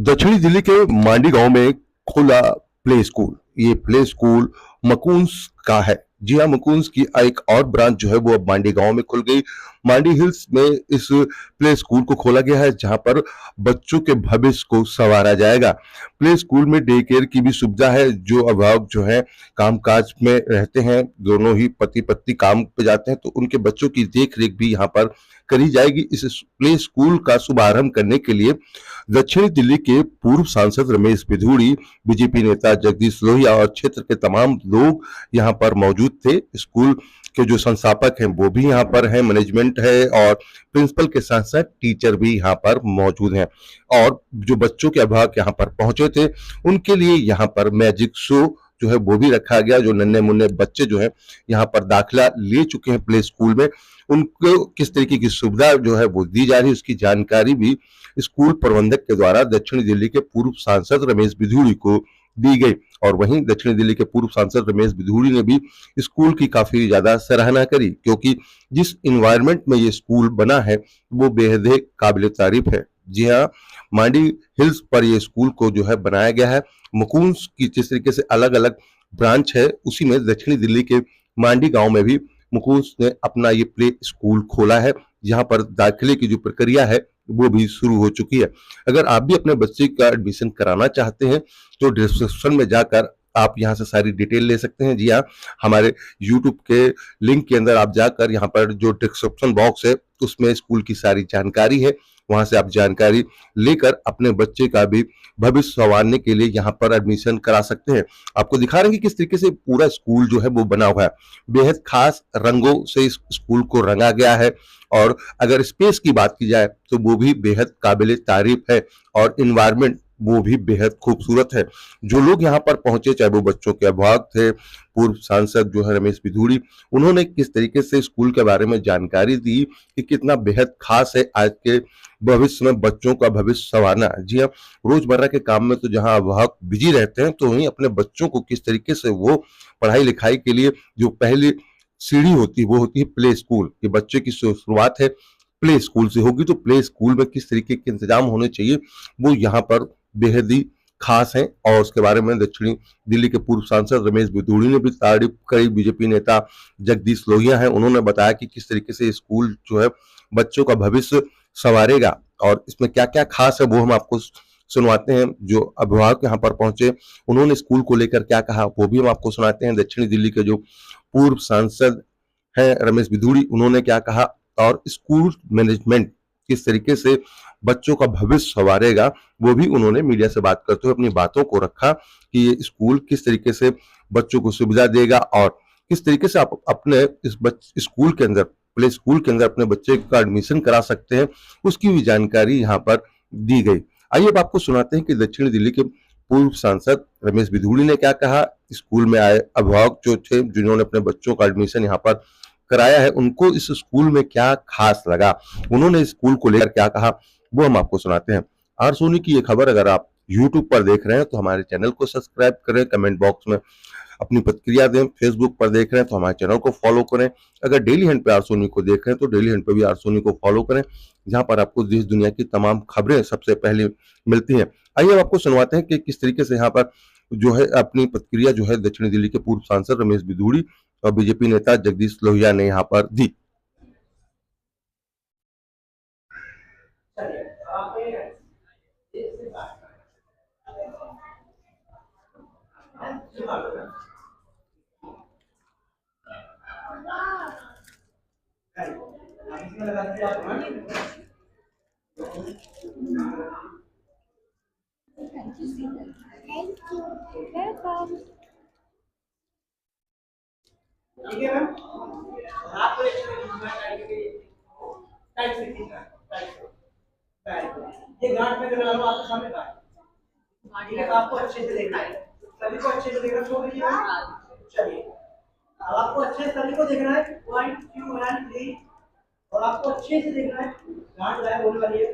दक्षिणी दिल्ली के मांडी गांव में खुला प्ले स्कूल। ये प्ले स्कूल मकून्स का है। जी हाँ, मकून्स की एक और ब्रांच जो है वो अब मांडी गांव में खुल गई। मांडी हिल्स में इस प्ले स्कूल को खोला गया है जहां पर बच्चों के भविष्य को संवारा जाएगा। प्ले स्कूल में डे केयर की भी सुविधा है। जो अभिभावक जो है कामकाज में रहते हैं, दोनों ही पति पत्नी काम पे जाते हैं, तो उनके बच्चों की देख रेख भी यहाँ पर करी जाएगी। इस प्ले स्कूल का शुभारंभ करने के लिए दक्षिणी दिल्ली के पूर्व सांसद रमेश बिधूड़ी, बीजेपी नेता जगदीश लोहिया और क्षेत्र के तमाम लोग यहाँ पर मौजूद थे। स्कूल के जो संस्थापक हैं वो भी यहाँ पर हैं, मैनेजमेंट है और प्रिंसिपल के साथ साथ टीचर भी यहाँ पर मौजूद हैं। और जो बच्चों के अभिभावक यहाँ पर पहुंचे थे उनके लिए यहाँ पर मैजिक शो जो है वो भी रखा गया। जो नन्हे मुन्ने बच्चे जो है यहाँ पर दाखिला ले चुके हैं प्ले स्कूल में, उनको किस तरीके की सुविधा जो है वो दी जा रही है उसकी जानकारी भी स्कूल प्रबंधक के द्वारा दक्षिणी दिल्ली के पूर्व सांसद रमेश बिधूड़ी को दी गई। और वहीं दक्षिणी दिल्ली के पूर्व सांसद रमेश बिधूड़ी ने भी स्कूल की काफी ज्यादा सराहना करी, क्योंकि जिस इन्वायरमेंट में ये स्कूल बना है वो बेहद काबिल तारीफ है। जी हाँ, मांडी हिल्स पर ये स्कूल को जो है बनाया गया है। मुकुंस की जिस तरीके से अलग अलग ब्रांच है, उसी में दक्षिणी दिल्ली के मांडी गांव में भी मुकुंस ने अपना ये प्ले स्कूल खोला है, जहां पर दाखिले की जो प्रक्रिया है वो भी शुरू हो चुकी है। अगर आप भी अपने बच्चे का एडमिशन कराना चाहते हैं तो डिस्क्रिप्शन में जाकर आप यहाँ से सारी डिटेल ले सकते हैं। जी हाँ, हमारे यूट्यूब के लिंक के अंदर आप जाकर यहाँ पर जो डिस्क्रिप्शन बॉक्स है उसमें स्कूल की सारी जानकारी है, वहां से आप जानकारी लेकर अपने बच्चे का भी भविष्य संवारने के लिए यहाँ पर एडमिशन करा सकते हैं। आपको दिखा रहे हैं कि किस तरीके से पूरा स्कूल जो है वो बना हुआ है। बेहद खास रंगों से इस स्कूल को रंगा गया है। और अगर स्पेस की बात की जाए तो वो भी बेहद काबिल तारीफ है और इन्वायरमेंट वो भी बेहद खूबसूरत है। जो लोग यहाँ पर पहुंचे, चाहे वो बच्चों के अभिभावक थे, पूर्व सांसद जो है रमेश बिधूड़ी, उन्होंने किस तरीके से स्कूल के बारे में जानकारी दी कि कितना बेहद खास है आज के भविष्य में बच्चों का भविष्य संवारना। जी हाँ, रोजमर्रा के काम में तो जहाँ अभिभावक बिजी रहते हैं, तो वहीं अपने बच्चों को किस तरीके से वो पढ़ाई लिखाई के लिए जो पहली सीढ़ी होती है वो होती है प्ले स्कूल। कि बच्चे की शुरुआत है प्ले स्कूल से होगी, तो प्ले स्कूल में किस तरीके के इंतजाम होने चाहिए वो यहाँ पर बेहद ही खास है। और उसके बारे में दक्षिणी दिल्ली के पूर्व सांसद रमेश बिधूड़ी ने भी तारीफ करी। बीजेपी नेता जगदीश लोहिया हैं, उन्होंने बताया कि किस तरीके से स्कूल जो है बच्चों का भविष्य संवारेगा और इसमें क्या क्या खास है वो हम आपको सुनवाते हैं। जो अभिभावक यहाँ पर पहुंचे उन्होंने स्कूल को लेकर क्या कहा वो भी हम आपको सुनाते हैं। दक्षिणी दिल्ली के जो पूर्व सांसद हैं रमेश बिधूड़ी, उन्होंने क्या कहा और स्कूल मैनेजमेंट किस तरीके से बच्चों का भविष्य संवारेगा वो भी उन्होंने मीडिया से बात करते हुए अपनी बातों को रखा कि ये स्कूल किस तरीके से बच्चों को सुविधा देगा और किस तरीके से आप अपने इस स्कूल के अंदर, प्ले स्कूल के अंदर अपने बच्चे का एडमिशन करा सकते हैं, उसकी भी जानकारी यहाँ पर दी गई। आइए अब आपको सुनाते हैं कि दक्षिणी दिल्ली के पूर्व सांसद रमेश बिधूड़ी ने क्या कहा। स्कूल में आए अभिभावक जो थे जिन्होंने अपने बच्चों का एडमिशन यहाँ पर कराया है, उनको इस स्कूल में क्या खास लगा, उन्होंने स्कूल को लेकर क्या कहा वो हम आपको सुनाते हैं। आर सोनी की ये खबर अगर आप यूट्यूब पर देख रहे हैं तो हमारे चैनल को सब्सक्राइब करें, कमेंट बॉक्स में अपनी प्रतिक्रिया दें। फेसबुक पर देख रहे हैं तो हमारे चैनल को फॉलो करें। अगर डेली हंट पे आर सोनी को देख रहे हैं तो डेली हंट पे भी आर सोनी को फॉलो करें, जहां पर आपको देश दुनिया की तमाम खबरें सबसे पहले मिलती हैं। आइए अब आपको सुनवाते हैं कि किस तरीके से यहाँ पर जो है अपनी प्रतिक्रिया जो है दक्षिणी दिल्ली के पूर्व सांसद रमेश बिधूड़ी और बीजेपी नेता जगदीश लोहिया ने यहाँ पर दी। Thank you. Welcome. ठीक है मैम, आपको टाइट से ये गांठ में लगा लो आपके सामने का। ठीक है, आपको अच्छे से देखना है, सभी को अच्छे से देखना छोड़ दीजिए। चलिए अब आपको अच्छे से सभी को देखना है 1 2 एंड 3 और आपको अच्छे से देखना है गांठ गायब होने वाली है।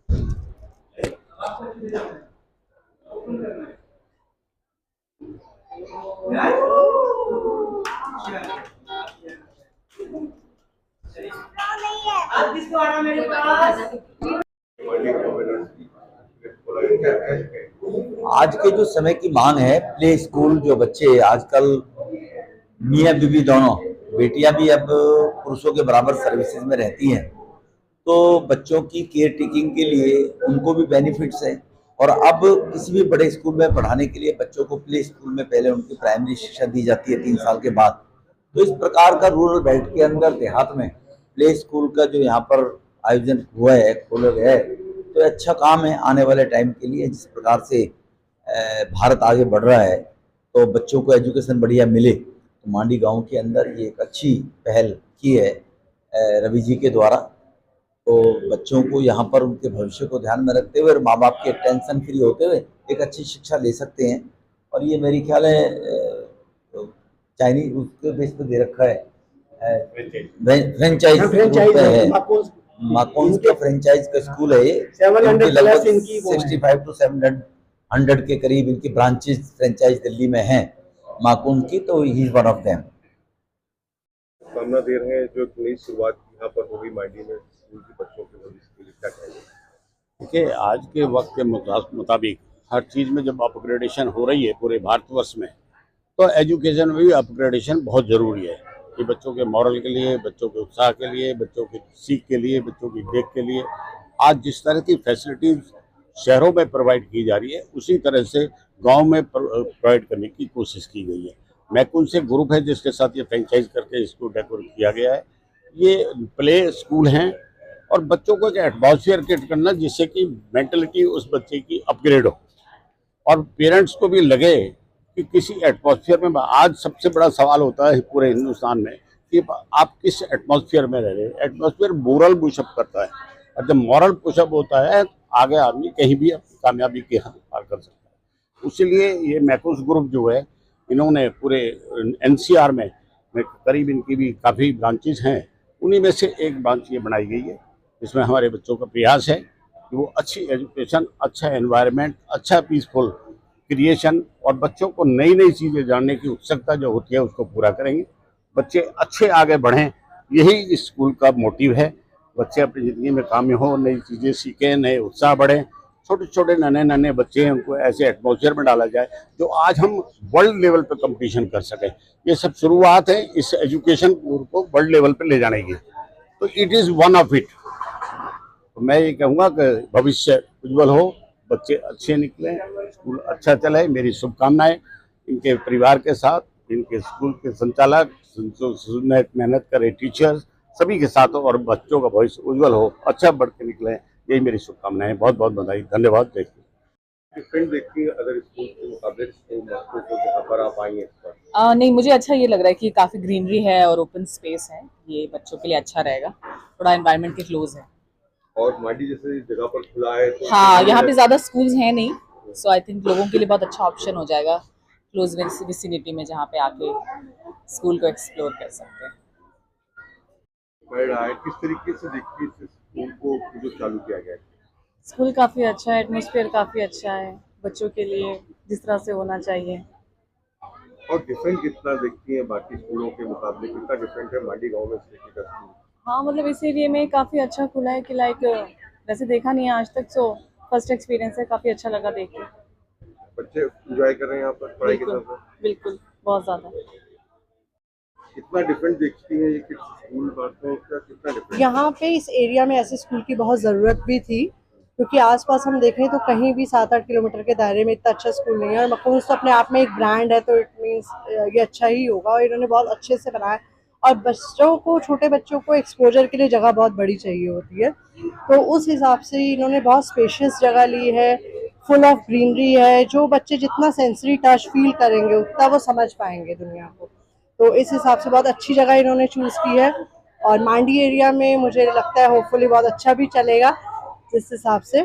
अब आपको अच्छे से देखना है, ओपन करना है। आज किसको आना मेरे पास? आज के जो समय की मांग है, प्ले स्कूल जो बच्चे आजकल मियाँ बीवी दोनों, बेटियां भी अब पुरुषों के बराबर सर्विसेज में रहती हैं, तो बच्चों की केयर टेकिंग के लिए उनको भी बेनिफिट्स है। और अब किसी भी बड़े स्कूल में पढ़ाने के लिए बच्चों को प्ले स्कूल में पहले उनकी प्राइमरी शिक्षा दी जाती है 3 साल के बाद। तो इस प्रकार का रूरल बेल्ट के अंदर देहात में प्ले स्कूल का जो यहाँ पर आयोजन हुआ है, खोला गया है, तो अच्छा काम है आने वाले टाइम के लिए। जिस प्रकार से भारत आगे बढ़ रहा है तो बच्चों को एजुकेशन बढ़िया मिले, तो मांडी गांव के अंदर ये एक अच्छी पहल की है रवि जी के द्वारा। तो बच्चों को यहाँ पर उनके भविष्य को ध्यान में रखते हुए और माँ बाप के टेंशन फ्री होते हुए एक अच्छी शिक्षा ले सकते हैं। और ये मेरी ख्याल है चाइनीज उसके बेस पे दे रखा है, फ्रेंचाइज है, माकोन्स का फ्रेंचाइज का स्कूल है ये। 700 लगभग प्लस इनकी 65 to 700 के करीब इनकी ब्रांचेस फ्रेंचाइज दिल्ली में हैं माकोन की, तो he is one of them. सामना दे रहे हैं जो एक नई शुरुआत यहाँ पर होगी मांडी में स्कूल के बच्चों के भविष्य के लिए, क्या कहेंगे? देखिए, आज के वक्त के मुताबिक हर चीज़ में जब अपग्रेडेशन हो रही है पूरे भारतवर्ष में, तो एजुकेशन में भी अपग्रेडेशन बहुत ज़रूरी है। ये बच्चों के मॉरल के लिए, बच्चों के उत्साह के लिए, बच्चों की सीख के लिए, बच्चों की देख के लिए आज जिस तरह की फैसिलिटीज शहरों में प्रोवाइड की जा रही है, उसी तरह से गांव में प्रोवाइड करने की कोशिश की गई है। मैकुन से ग्रुप है जिसके साथ ये फ्रेंचाइज करके इसको डेकोरेट किया गया है। ये प्ले स्कूल हैं और बच्चों को एक एटमॉस्फेयर क्रिएट करना जिससे कि मेंटलिटी उस बच्चे की अपग्रेड हो और पेरेंट्स को भी लगे कि किसी एटमॉस्फेयर में। आज सबसे बड़ा सवाल होता है पूरे हिंदुस्तान में कि आप किस एटमॉस्फेयर में रह रहे हैं। एटमॉस्फेयर मोरल पुशअप करता है और जब मॉरल पुशअप होता है आगे आदमी कहीं भी अपनी कामयाबी के हाथ पार कर सकता है। इसलिए ये मैकुस ग्रुप जो है, इन्होंने पूरे एनसीआर में करीब इनकी भी काफ़ी ब्रांचेज हैं, उन्हीं में से एक ब्रांच ये बनाई गई है। इसमें हमारे बच्चों का प्रयास है कि वो अच्छी एजुकेशन, अच्छा एनवायरनमेंट, अच्छा पीसफुल क्रिएशन और बच्चों को नई नई चीज़ें जानने की उत्सुकता जो होती है उसको पूरा करेंगे। बच्चे अच्छे आगे बढ़ें, यही इस स्कूल का मोटिव है। बच्चे अपनी ज़िंदगी में कामयाब हो, नई चीज़ें सीखें, नए उत्साह बढ़ें। छोटे छोटे नन्हे बच्चे हैं, उनको ऐसे एटमॉस्फेयर में डाला जाए जो आज हम वर्ल्ड लेवल पे कंपटीशन कर सकें। ये सब शुरुआत है इस एजुकेशन को वर्ल्ड लेवल पे ले जाने की, तो it is one of it. तो मैं ये कहूँगा कि भविष्य उज्जवल हो, बच्चे अच्छे निकलें, स्कूल अच्छा चले। मेरी शुभकामनाएं इनके परिवार के साथ, इनके स्कूल के संचालक, मेहनत करे टीचर्स, सभी के साथ हो और बच्चों का भविष्य उज्जवल हो, अच्छा बढ़ के निकले, यही मेरी शुभकामनाएं। बहुत बहुत बधाई, धन्यवाद। जय हिंद। डिफरेंट देखती है अदर स्कूल के मुकाबले स्कूल को जहाँ पर आप आई हैं। नहीं, मुझे अच्छा ये लग रहा है कि काफ़ी ग्रीनरी है और ओपन स्पेस है, ये बच्चों के लिए अच्छा रहेगा, थोड़ा एनवायरनमेंट के क्लोज है। और मांडी जैसे जगह पर खुला है तो हाँ, यहाँ पे ज़्यादा स्कूल्स हैं नहीं, सो आई थिंक लोगों के लिए बहुत अच्छा ऑप्शन हो जाएगा क्लोज विसिनिटी में, जहाँ पे आके स्कूल को एक्सप्लोर कर सकते हैं। किस तरीके से देखती है इस स्कूल को जो चालू किया गया है? स्कूल काफ़ी अच्छा है, एटमॉस्फेयर काफ़ी अच्छा है बच्चों के लिए, जिस तरह से होना चाहिए। और डिफरेंट कितना देखती है बाकी स्कूलों के मुकाबले, कितना डिफरेंट है मांडी गांव में स्थिति का स्कूल? हाँ, मतलब इस एरिया में काफ़ी अच्छा खुला है कि लाइक वैसे देखा नहीं है आज तक, सो फर्स्ट एक्सपीरियंस है, काफ़ी अच्छा लगा देख के। बच्चे एंजॉय कर रहे हैं यहाँ पर पढ़ाई के बिल्कुल साथ? बिल्कुल, बहुत ज़्यादा। कितना डिफरेंट देखती है ये किस स्कूल बातों का, कितना डिफरेंट? यहाँ पे इस एरिया में ऐसे स्कूल की बहुत ज़रूरत भी थी, क्योंकि आसपास हम देखें तो कहीं भी 7-8 किलोमीटर के दायरे में इतना अच्छा स्कूल नहीं है। और मकून्स तो अपने आप में एक ब्रांड है, तो इट मीन्स ये अच्छा ही होगा और इन्होंने बहुत अच्छे से बनाया। और बच्चों को, छोटे बच्चों को एक्सपोजर के लिए जगह बहुत बड़ी चाहिए होती है, तो उस हिसाब से इन्होंने बहुत स्पेशियस जगह ली है, फुल ऑफ ग्रीनरी है। जो बच्चे जितना सेंसरी टच फील करेंगे उतना वो समझ पाएंगे दुनिया को, तो इस हिसाब से बहुत अच्छी जगह इन्होंने चूज़ की है। और मांडी एरिया में मुझे लगता है होपफुली बहुत अच्छा भी चलेगा जिस हिसाब से,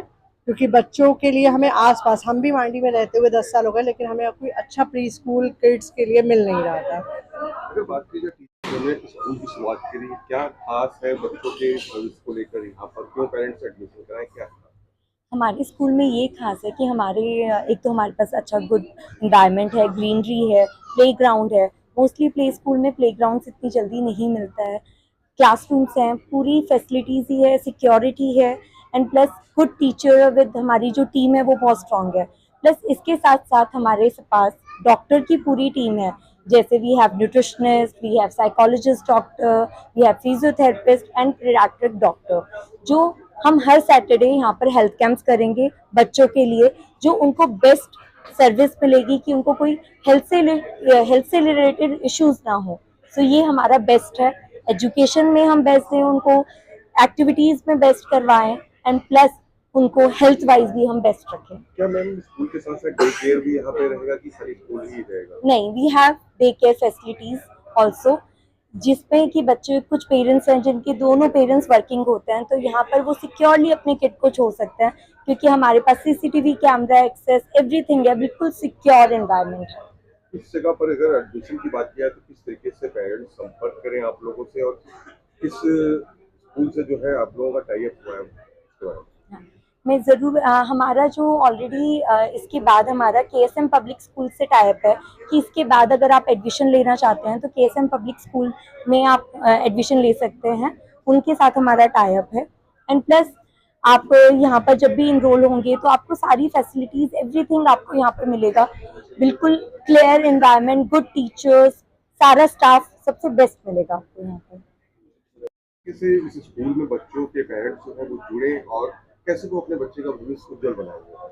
क्योंकि बच्चों के लिए हमें आसपास, हम भी मांडी में रहते हुए 10 साल हो गए, लेकिन हमें कोई अच्छा प्री स्कूल किड्स के लिए मिल नहीं रहा था। अगर बात की जाए टीचरों ने स्कूल की शुरुआत करी, क्या खास है बच्चों के भविष्य को लेकर यहाँ पर, क्यों पेरेंट्स एडमिशन कराएं, क्या? हमारे स्कूल में ये खास है कि एक तो हमारे पास अच्छा गुड एनवायरनमेंट है, ग्रीनरी है, प्लेग्राउंड है। मोस्टली प्ले स्कूल में प्लेग्राउंड्स इतनी जल्दी नहीं मिलता है। क्लासरूम्स हैं, पूरी फैसिलिटीज़ ही है, सिक्योरिटी है, and plus good teacher with हमारी जो टीम है वो बहुत स्ट्रांग है। प्लस इसके साथ साथ हमारे पास डॉक्टर की पूरी टीम है, जैसे we have nutritionist, we have psychologist doctor, we have physiotherapist and paediatric doctor, जो हम हर सैटरडे यहाँ पर हेल्थ कैंप्स करेंगे बच्चों के लिए, जो उनको बेस्ट सर्विस मिलेगी कि उनको कोई हेल्थ से रिलेटेड इश्यूज ना हो। सो ये हमारा बेस्ट है। एजुकेशन में हम बेस्ट दें उनको, एक्टिविटीज में बेस्ट करवाएं एंड प्लस उनको हेल्थ वाइज भी हम बेस्ट रखें। क्या मैम स्कूल के साथ साथ डे केयर भी यहाँ पे रहेगा कि सारी स्कूल ही रहेगा? नहीं, we have day care facilities also, जिसमें कि बच्चे कुछ पेरेंट्स हैं जिनके दोनों पेरेंट्स वर्किंग होते हैं, तो यहाँ पर वो सिक्योरली अपने किड को छोड़ सकते हैं, क्योंकि हमारे पास सीसीटीवी कैमरा एक्सेस एवरीथिंग है, बिल्कुल सिक्योर एनवायरनमेंट है। इस जगह पर अगर एडमिशन की बात किया तो किस तरीके से पेरेंट्स संपर्क करें आप लोगों से, और किस स्कूल से जो है आप लोगों का टाई अप हुआ है इसके बारे में? मैं ज़रूर हमारा जो ऑलरेडी इसके बाद हमारा केएसएम पब्लिक स्कूल से टाई अप है कि इसके बाद अगर आप एडमिशन लेना चाहते हैं तो केएसएम पब्लिक स्कूल में आप एडमिशन ले सकते हैं, उनके साथ हमारा टाई अप है। एंड प्लस आप यहाँ पर जब भी इनरोल होंगे तो आपको सारी फैसिलिटीज़ एवरीथिंग आपको यहाँ पर मिलेगा, बिल्कुल क्लियर एनवायरनमेंट, गुड टीचर्स, सारा स्टाफ सबसे बेस्ट मिलेगा आपको यहाँ पर। कैसे इस स्कूल में बच्चों के पेरेंट्स जो है वो जुड़े और कैसे वो अपने बच्चे का भविष्य उज्जवल बनाएंगे?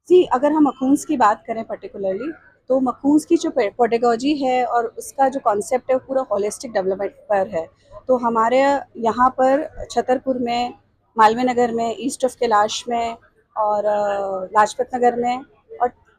जी, अगर हम मखून्स की बात करें पर्टिकुलरली, तो मखून्स की जो पेडागोजी है और उसका जो कॉन्सेप्ट है वो पूरा होलिस्टिक डेवलपमेंट पर है। तो हमारे यहाँ पर छतरपुर में, मालवीय नगर में, ईस्ट ऑफ कैलाश में और लाजपत नगर में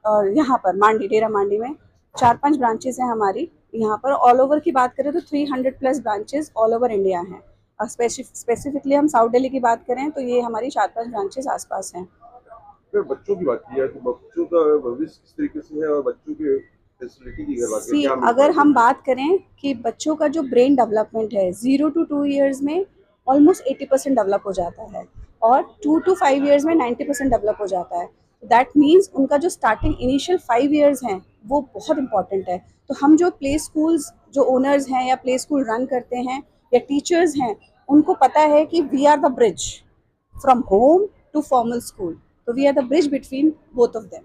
और यहाँ पर मांडी, डेरा मांडी में 4-5 ब्रांचेस हैं हमारी। यहाँ पर ऑल ओवर की बात करें तो 300+ ब्रांचेस ऑल ओवर इंडिया हैं। स्पेसिफिकली हम साउथ दिल्ली की बात करें तो ये हमारी 4-5 ब्रांचेस आसपास हैं। अगर बच्चों की बात की जाए तो बच्चों का भविष्य किस तरीके से है और बच्चों के फैसिलिटी की अगर बात करें, क्या अगर हम बात करें कि बच्चों का जो ब्रेन डेवलपमेंट है 0 to 2 ईयर्स में ऑलमोस्ट 80% डेवलप हो जाता है और 2 to 5 ईयर्स में 90% डेवलप हो जाता है। दैट मीन्स उनका जो स्टार्टिंग इनिशियल 5 ईयर्स हैं वो बहुत इंपॉर्टेंट है। तो हम जो प्ले स्कूल्स जो ओनर्स हैं या प्ले स्कूल रन करते हैं या टीचर्स हैं, उनको पता है कि we are the bridge from home to formal school, तो we are the bridge between both of them.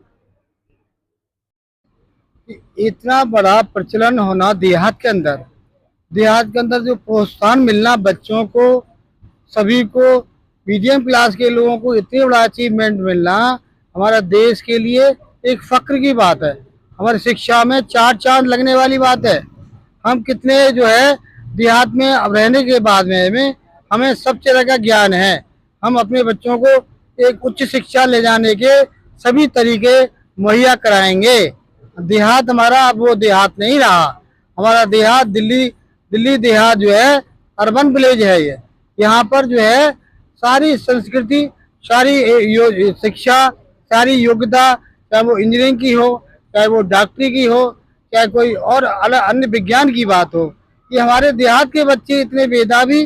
इतना बड़ा प्रचलन होना देहात के अंदर जो प्रोत्साहन मिलना बच्चों को, सभी को, मीडियम क्लास के लोगों को इतनी बड़ा अचीवमेंट मिलना हमारा देश के लिए एक फक्र की बात है। हमारी शिक्षा में 4 चांद लगने वाली बात है। हम कितने जो है देहात में अब रहने के बाद में हमें सब तरह का ज्ञान है। हम अपने बच्चों को एक उच्च शिक्षा ले जाने के सभी तरीके मुहैया कराएंगे। देहात हमारा अब वो देहात नहीं रहा। हमारा देहात दिल्ली देहात जो है अर्बन विलेज है। ये यहाँ पर जो है सारी संस्कृति, सारी शिक्षा, सारी योग्यता, चाहे वो इंजीनियरिंग की हो, चाहे वो डॉक्टरी की हो, चाहे कोई और अन्य विज्ञान की बात हो, ये हमारे देहात के बच्चे इतने मेधावी,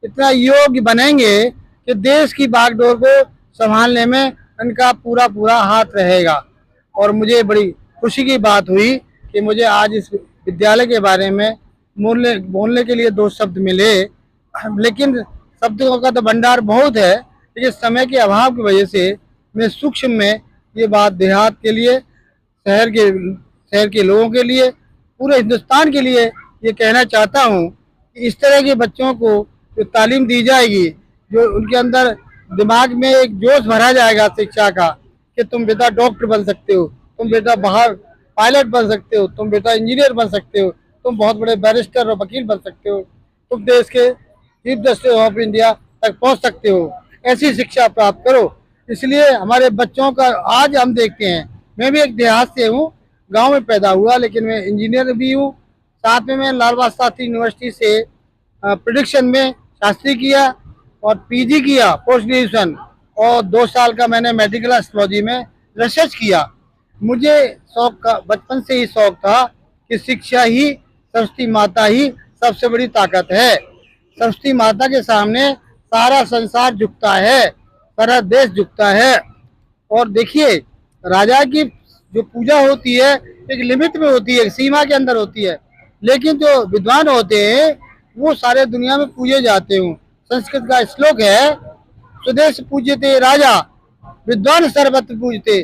इतना योग्य बनेंगे कि देश की बागडोर को संभालने में इनका पूरा हाथ रहेगा। और मुझे बड़ी खुशी की बात हुई कि मुझे आज इस विद्यालय के बारे में बोलने के लिए 2 शब्द मिले, लेकिन शब्दों का तो भंडार बहुत है, लेकिन समय के अभाव की वजह से मैं सूक्ष्म में ये बात देहात के लिए, शहर के लोगों के लिए, पूरे हिंदुस्तान के लिए ये कहना चाहता हूँ कि इस तरह के बच्चों को जो तालीम दी जाएगी, जो उनके अंदर दिमाग में एक जोश भरा जाएगा शिक्षा का कि तुम बेटा डॉक्टर बन सकते हो, तुम बेटा बाहर पायलट बन सकते हो, तुम बेटा इंजीनियर बन सकते हो, तुम बहुत बड़े बैरिस्टर और वकील बन सकते हो, तुम देश के चीफ जस्टिस ऑफ इंडिया तक पहुंच सकते हो। ऐसी शिक्षा प्राप्त करो। इसलिए हमारे बच्चों का आज हम देखते हैं, मैं भी एक देहात से हूँ, गांव में पैदा हुआ, लेकिन मैं इंजीनियर भी हूँ। साथ में मैं लाल बहादुर शास्त्री यूनिवर्सिटी से प्रेडिक्शन में शास्त्री किया और पीजी किया पोस्ट ग्रेजुएशन, और 2 साल का मैंने मेडिकल एस्ट्रोलॉजी में रिसर्च किया। मुझे बचपन से ही शौक था कि शिक्षा ही, सरस्वती माता ही सबसे बड़ी ताकत है। सरस्वती माता के सामने सारा संसार झुकता है, सारा देश झुकता है। और देखिए, राजा की जो पूजा होती है एक लिमिट में होती है, एक सीमा के अंदर होती है, लेकिन जो विद्वान होते हैं वो सारे दुनिया में पूजे जाते हैं। संस्कृत का श्लोक है, स्वदेश पूज्यते राजा विद्वान सर्वत्र पूजते।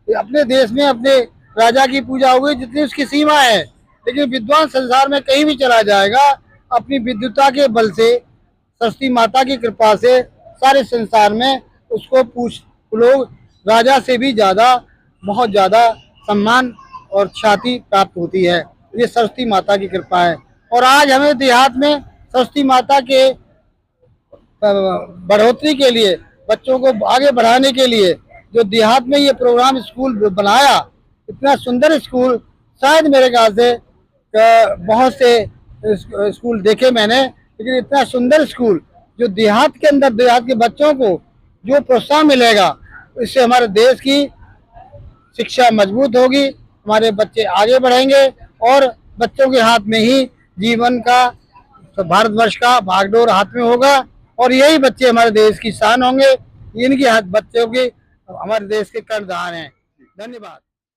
अपने देश में अपने राजा की पूजा हुई जितनी उसकी सीमा है, लेकिन विद्वान संसार में कहीं भी चला जाएगा अपनी विद्वता के बल से, सरस्वती माता की कृपा से सारे संसार में उसको लोग राजा से भी ज्यादा, बहुत ज्यादा सम्मान और ख्याति प्राप्त होती है। ये सरस्वती माता की कृपा है। और आज हमें देहात में सरस्वती माता के बढ़ोतरी के लिए, बच्चों को आगे बढ़ाने के लिए जो देहात में ये प्रोग्राम स्कूल बनाया, इतना सुंदर स्कूल शायद मेरे ख्याल से बहुत से स्कूल देखे मैंने, लेकिन इतना सुंदर स्कूल जो देहात के अंदर, देहात के बच्चों को जो प्रोत्साहन मिलेगा, इससे हमारे देश की शिक्षा मजबूत होगी, हमारे बच्चे आगे बढ़ेंगे और बच्चों के हाथ में ही जीवन का, भारतवर्ष का भागडोर हाथ में होगा और यही बच्चे हमारे देश की शान होंगे। इनके हाथ बच्चों के हमारे देश के कर्णधार हैं। धन्यवाद।